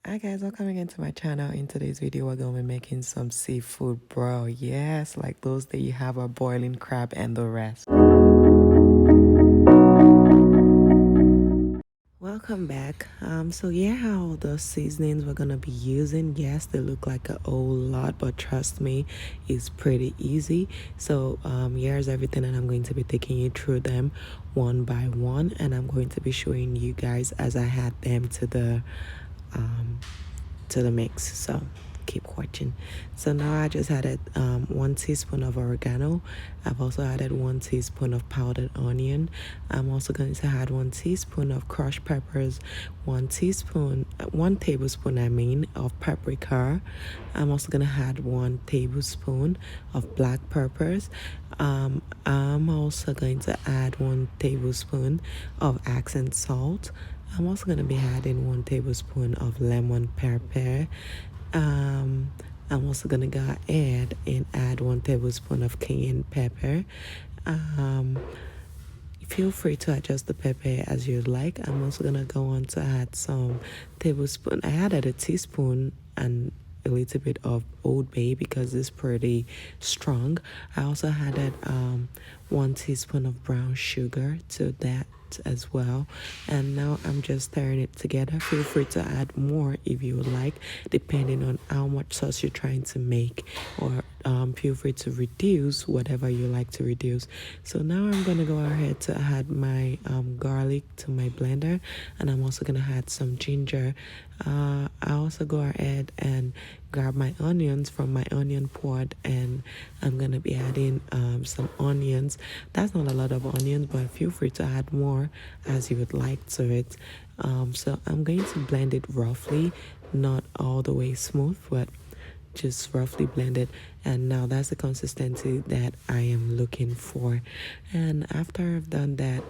Hi guys, welcome again to my channel. In today's video, we're going to be making some seafood broil. Yes, like those that you have a boiling crab and the rest. Welcome back. So yeah, how the seasonings we're gonna be using. Yes, they look like a whole lot, but trust me, it's pretty easy. So here's everything, and I'm going to be taking you through them one by one, and I'm going to be showing you guys as I add them um, to the mix. So keep watching. So now I just added 1 teaspoon of oregano. I've also added 1 teaspoon of powdered onion. I'm also going to add 1 teaspoon of crushed peppers, 1 tablespoon of paprika. I'm also going to add 1 tablespoon of black peppers. I'm also going to add 1 tablespoon of accent salt. I'm also going to be adding 1 tablespoon of lemon pepper. Um, I'm also going to go ahead and add 1 tablespoon of cayenne pepper. Um, Feel free to adjust the pepper as you'd like. I'm also going to go on to add some tablespoon. I added a teaspoon and a little bit of Old Bay because it's pretty strong. I also added 1 teaspoon of brown sugar to that as well, and now I'm just stirring it together. Feel free to add more if you would like, depending on how much sauce you're trying to make, or feel free to reduce whatever you like to reduce. So now I'm gonna go ahead to add my garlic to my blender, and I'm also gonna add some ginger. I also go ahead and grab my onions from my onion pot, and I'm gonna be adding some onions. That's not a lot of onions, but feel free to add more as you would like to it. So I'm going to blend it roughly, not all the way smooth, but just roughly blended. And now that's the consistency that I am looking for. And after I've done that,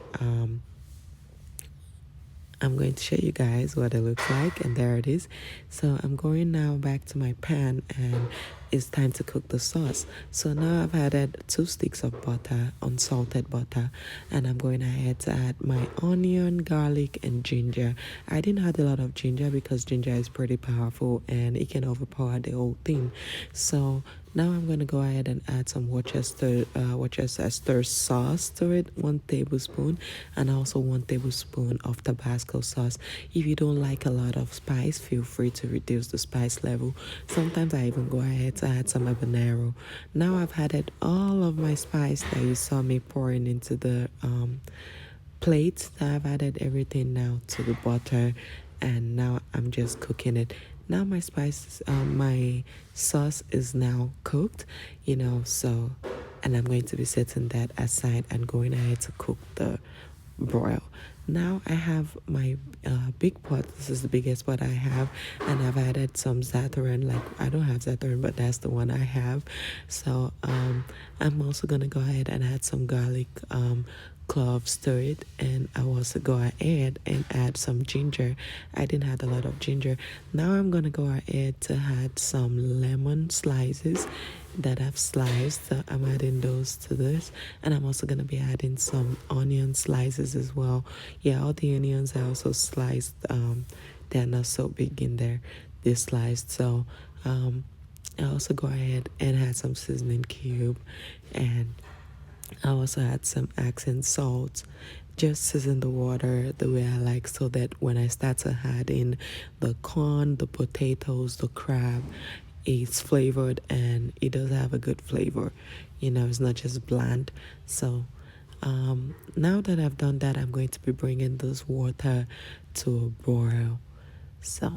I'm going to show you guys what it looks like, and there it is. So I'm going now back to my pan, and it's time to cook the sauce. So now I've added 2 sticks of butter, unsalted butter, and I'm going ahead to add my onion, garlic, and ginger. I didn't add a lot of ginger because ginger is pretty powerful and it can overpower the whole thing. So now I'm going to go ahead and add some Worcester sauce to it, 1 tablespoon, and also 1 tablespoon of Tabasco sauce. If you don't like a lot of spice, feel free to reduce the spice level. Sometimes I even go ahead to add some habanero. Now I've added all of my spice that you saw me pouring into the plate. I've added everything now to the butter, and now I'm just cooking it. Now my sauce is now cooked, so, and I'm going to be setting that aside and going ahead to cook the broil. Now I have my big pot. This is the biggest pot I have, and I've added some za'atar. Like, I don't have za'atar, but that's the one I have. So I'm also gonna go ahead and add some garlic cloves to it, and I will also go ahead and add some ginger. I didn't add a lot of ginger. Now I'm gonna go ahead to add some lemon slices that I've sliced. So I'm adding those to this, and I'm also gonna be adding some onion slices as well. Yeah, all the onions I also sliced. They're not so big in there. They're sliced. So I also go ahead and add some seasoning cube, and I also add some accent salt. Just season the water the way I like, so that when I start to add in the corn, the potatoes, the crab, it's flavored and it does have a good flavor. It's not just bland. So now that I've done that, I'm going to be bringing this water to a boil. So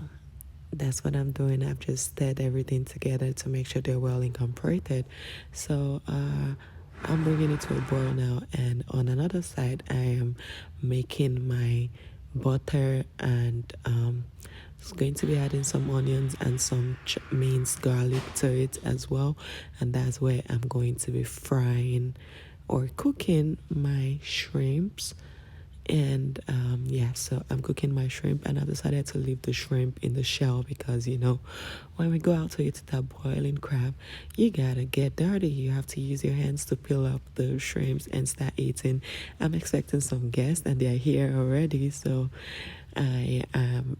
that's what I'm doing. I've just stirred everything together to make sure they're well incorporated. So I'm bringing it to a boil now, and on another side, I am making my butter, and it's going to be adding some onions and some minced garlic to it as well. And that's where I'm going to be frying or cooking my shrimps. And yeah, so I'm cooking my shrimp, and I've decided to leave the shrimp in the shell because when we go out to eat that boiling crab, you gotta get dirty. You have to use your hands to peel up the shrimps and start eating. I'm expecting some guests, and they're here already, so I am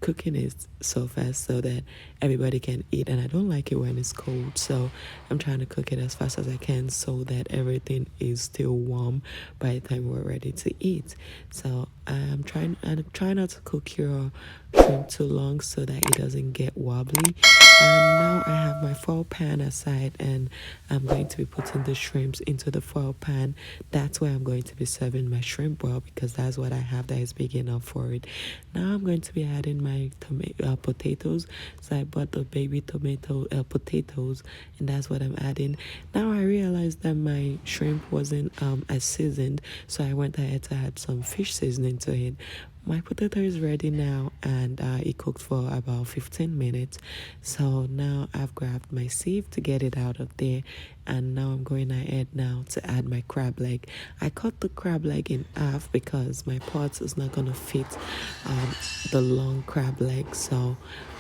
cooking it so fast so that everybody can eat, and I don't like it when it's cold, so I'm trying to cook it as fast as I can so that everything is still warm by the time we're ready to eat. So I'm trying not to cook your shrimp too long so that it doesn't get wobbly. And now I have my foil pan aside, and I'm going to be putting the shrimps into the foil pan. That's where I'm going to be serving my shrimp boil, because that's what I have that is big enough for it. Now I'm going to be adding my potatoes. So I bought the baby tomato potatoes, and that's what I'm adding. Now I realized that my shrimp wasn't as seasoned, so I went ahead to add some fish seasoning to it. My potato is ready now, and it cooked for about 15 minutes. So now I've grabbed my sieve to get it out of there, and now I'm going ahead now to add my crab leg. I cut the crab leg in half because my pot is not gonna fit the long crab leg. So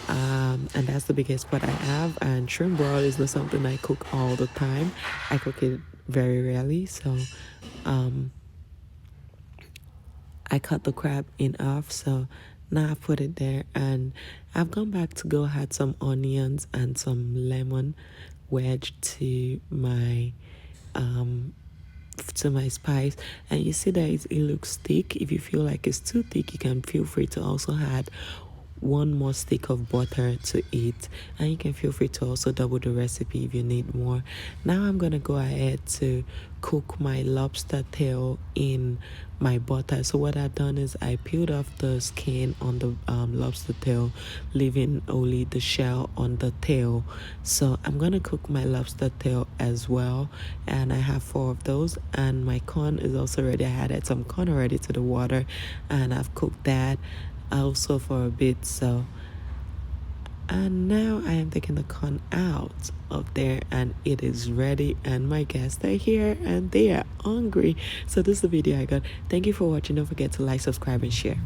and that's the biggest pot I have. And shrimp broil is not something I cook all the time. I cook it very rarely. So I cut the crab in half, so now I put it there, and I've gone back to go add some onions and some lemon wedge to my spice. And you see that it looks thick. If you feel like it's too thick, you can feel free to also add one more stick of butter to eat, and you can feel free to also double the recipe if you need more. Now I'm gonna go ahead to cook my lobster tail in my butter. So what I've done is I peeled off the skin on the lobster tail, leaving only the shell on the tail. So I'm gonna cook my lobster tail as well, and I have 4 of those. And my corn is also ready. I added some corn already to the water, and I've cooked that also for a bit. So and now I am taking the corn out of there, and it is ready, and my guests are here and they are hungry. So this is the video I got. Thank you for watching. Don't forget to like, subscribe, and share.